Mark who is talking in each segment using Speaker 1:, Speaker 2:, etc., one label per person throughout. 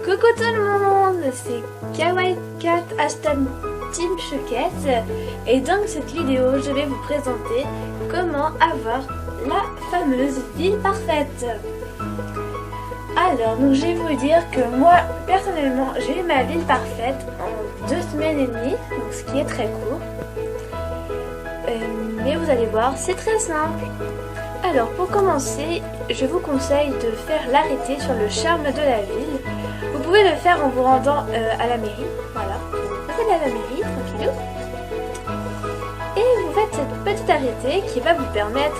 Speaker 1: Coucou tout le monde, c'est Kawaii Cat Hashtag Team Chouquette et dans cette vidéo je vais vous présenter comment avoir la fameuse ville parfaite. Alors donc je vais vous dire que moi personnellement j'ai eu ma ville parfaite en 2 semaines et demie, donc ce qui est très court. Mais vous allez voir, c'est très simple. Alors pour commencer, je vous conseille de faire l'arrêté sur le charme de la ville. Vous pouvez le faire en vous rendant à la mairie, voilà. Vous allez à la mairie, tranquillou. Et vous faites cette petite arrêté qui va vous permettre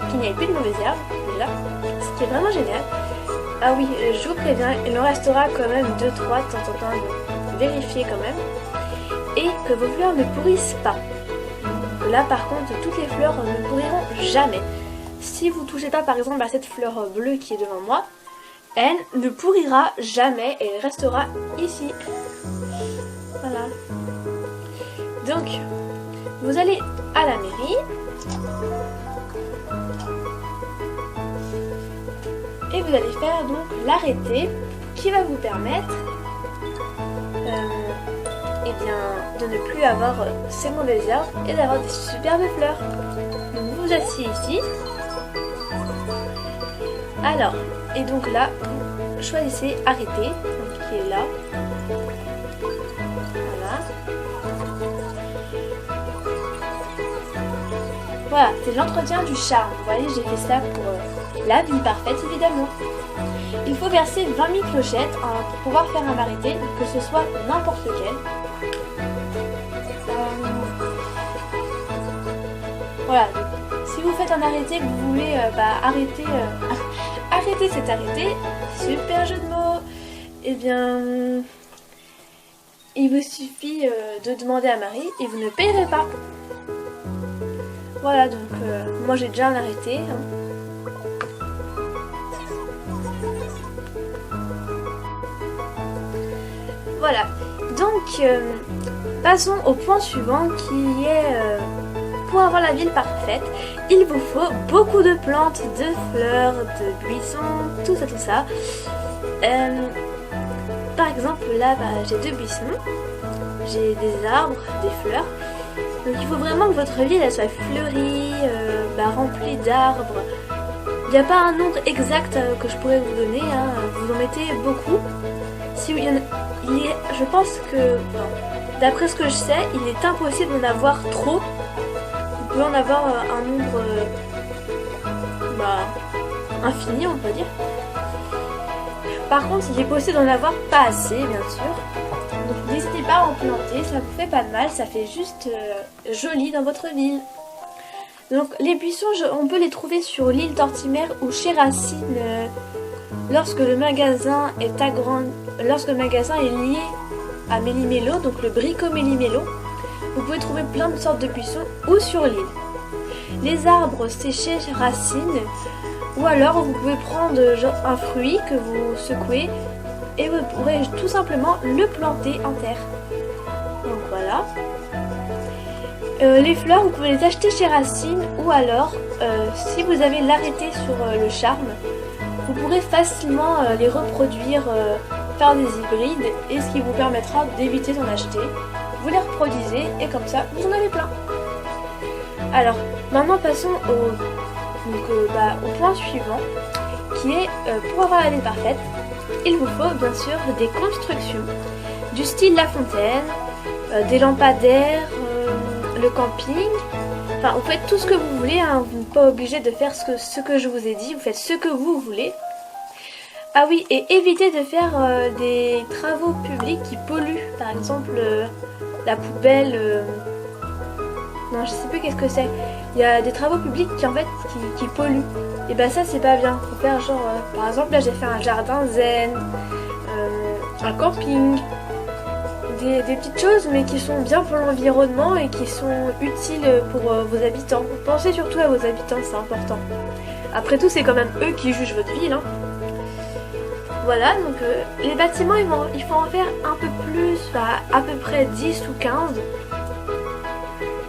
Speaker 1: qu'il n'y ait plus de mauvaises herbes, déjà. Ce qui est vraiment génial. Ah oui, je vous préviens, il en restera quand même 2-3 de temps en temps, donc vérifiez quand même. Et que vos fleurs ne pourrissent pas. Là par contre, toutes les fleurs ne pourriront jamais. Si vous ne touchez pas par exemple à cette fleur bleue qui est devant moi, elle ne pourrira jamais et elle restera ici. Voilà. Donc, vous allez à la mairie. Et vous allez faire donc l'arrêté qui va vous permettre de ne plus avoir ces mauvaises herbes et d'avoir des superbes fleurs. Donc vous vous asseyez ici. Alors, et donc là, vous choisissez arrêter, donc qui est là. Voilà, c'est l'entretien du charme. Vous voyez, j'ai fait ça pour la ville parfaite évidemment. Il faut verser 20 000 clochettes pour pouvoir faire un arrêté, que ce soit n'importe lequel. Voilà, donc, si vous faites un arrêté que vous voulez arrêter cet arrêté, super jeu de mots, eh bien, il vous suffit de demander à Marie et vous ne payerez pas. Voilà, donc moi j'ai déjà un arrêté. Voilà, donc passons au point suivant qui est pour avoir la ville parfaite, il vous faut beaucoup de plantes, de fleurs, de buissons, tout ça. Par exemple là j'ai 2 buissons, j'ai des arbres, des fleurs. Donc il faut vraiment que votre ville elle soit fleurie, remplie d'arbres. Il n'y a pas un nombre exact que je pourrais vous donner, hein. Vous en mettez beaucoup. Si je pense que, d'après ce que je sais, il est impossible d'en avoir trop. Vous pouvez en avoir un nombre infini, on peut dire. Par contre, il est possible d'en avoir pas assez, bien sûr. Donc n'hésitez pas à en planter, ça vous fait pas de mal, ça fait juste joli dans votre ville. Donc les buissons, on peut les trouver sur l'île Tortimère ou chez Racine lorsque le magasin est lié à Méli-Mélo, donc le Brico Méli-Mélo. Vous pouvez trouver plein de sortes de buissons ou sur l'île. Les arbres séchés Racine, ou alors vous pouvez prendre un fruit que vous secouez et vous pourrez tout simplement le planter en terre. Donc voilà. Les fleurs, vous pouvez les acheter chez Racine ou alors, si vous avez l'arrêté sur le charme, vous pourrez facilement les reproduire, faire des hybrides et ce qui vous permettra d'éviter d'en acheter. Vous les reproduisez et comme ça, vous en avez plein. Alors, maintenant passons au point suivant qui est pour avoir la ville parfaite. Il vous faut bien sûr des constructions du style La Fontaine, des lampadaires, le camping. Enfin, vous faites tout ce que vous voulez, hein. Vous n'êtes pas obligé de faire ce que je vous ai dit, vous faites ce que vous voulez. Ah oui, et évitez de faire des travaux publics qui polluent. Par exemple, la poubelle... non, je sais plus qu'est-ce que c'est. Il y a des travaux publics qui polluent. Et ben ça, c'est pas bien. Faut faire genre... par exemple, là, j'ai fait un jardin zen, un camping... Des petites choses mais qui sont bien pour l'environnement et qui sont utiles pour vos habitants. Pensez surtout à vos habitants, c'est important. Après tout, c'est quand même eux qui jugent votre ville. Hein. Voilà, donc les bâtiments, il faut en faire un peu plus, à peu près 10 ou 15.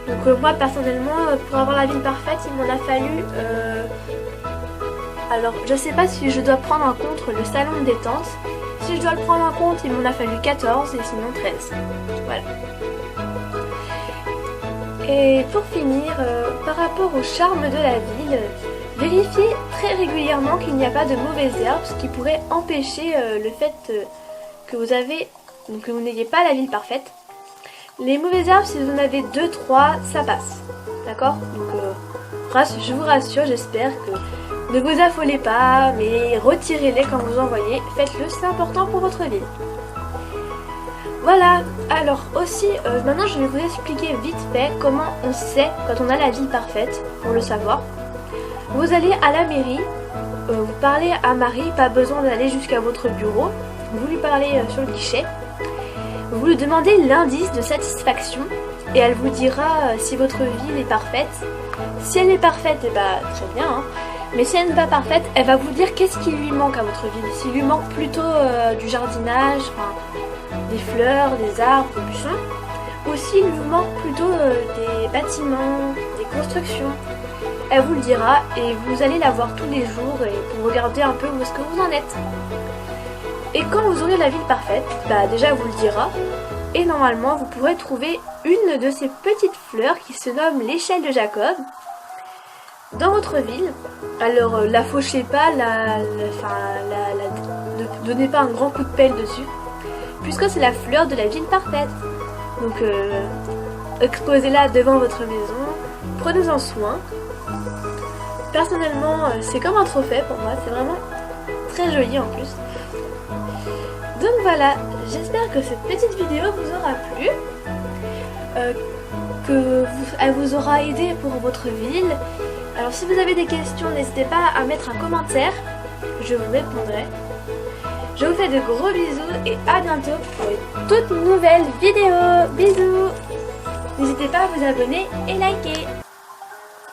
Speaker 1: Donc moi, personnellement, pour avoir la ville parfaite, il m'en a fallu Alors je sais pas si je dois prendre en compte le salon de détente. Si je dois le prendre en compte, il m'en a fallu 14 et sinon 13. Voilà. Et pour finir, par rapport au charme de la ville, vérifiez très régulièrement qu'il n'y a pas de mauvaises herbes, ce qui pourrait empêcher le fait que vous n'ayez pas la ville parfaite. Les mauvaises herbes, si vous en avez 2-3, ça passe. D'accord? Donc je vous rassure, j'espère que ne vous affolez pas, mais retirez-les quand vous en voyez. Faites-le, c'est important pour votre ville. Voilà, alors aussi, maintenant je vais vous expliquer vite fait comment on sait quand on a la ville parfaite, pour le savoir. Vous allez à la mairie, vous parlez à Marie, pas besoin d'aller jusqu'à votre bureau, vous lui parlez sur le guichet, vous lui demandez l'indice de satisfaction et elle vous dira si votre ville est parfaite. Si elle est parfaite, eh ben, très bien, hein. Mais si elle n'est pas parfaite, elle va vous dire qu'est-ce qui lui manque à votre ville. S'il lui manque plutôt du jardinage, des fleurs, des arbres, des buissons, ou s'il lui manque plutôt des bâtiments, des constructions. Elle vous le dira et vous allez la voir tous les jours et pour regarder un peu où est-ce que vous en êtes. Et quand vous aurez la ville parfaite, bah déjà elle vous le dira et normalement vous pourrez trouver une de ces petites fleurs qui se nomme l'échelle de Jacob dans votre ville. Alors la fauchez pas, ne donnez pas un grand coup de pelle dessus, puisque c'est la fleur de la ville parfaite. Donc exposez-la devant votre maison, prenez-en soin. Personnellement, c'est comme un trophée pour moi, c'est vraiment très joli en plus. Donc voilà, j'espère que cette petite vidéo vous aura plu, elle vous aura aidé pour votre ville. Alors si vous avez des questions, n'hésitez pas à mettre un commentaire, je vous répondrai. Je vous fais de gros bisous et à bientôt pour une toute nouvelle vidéo. Bisous! N'hésitez pas à vous abonner et liker.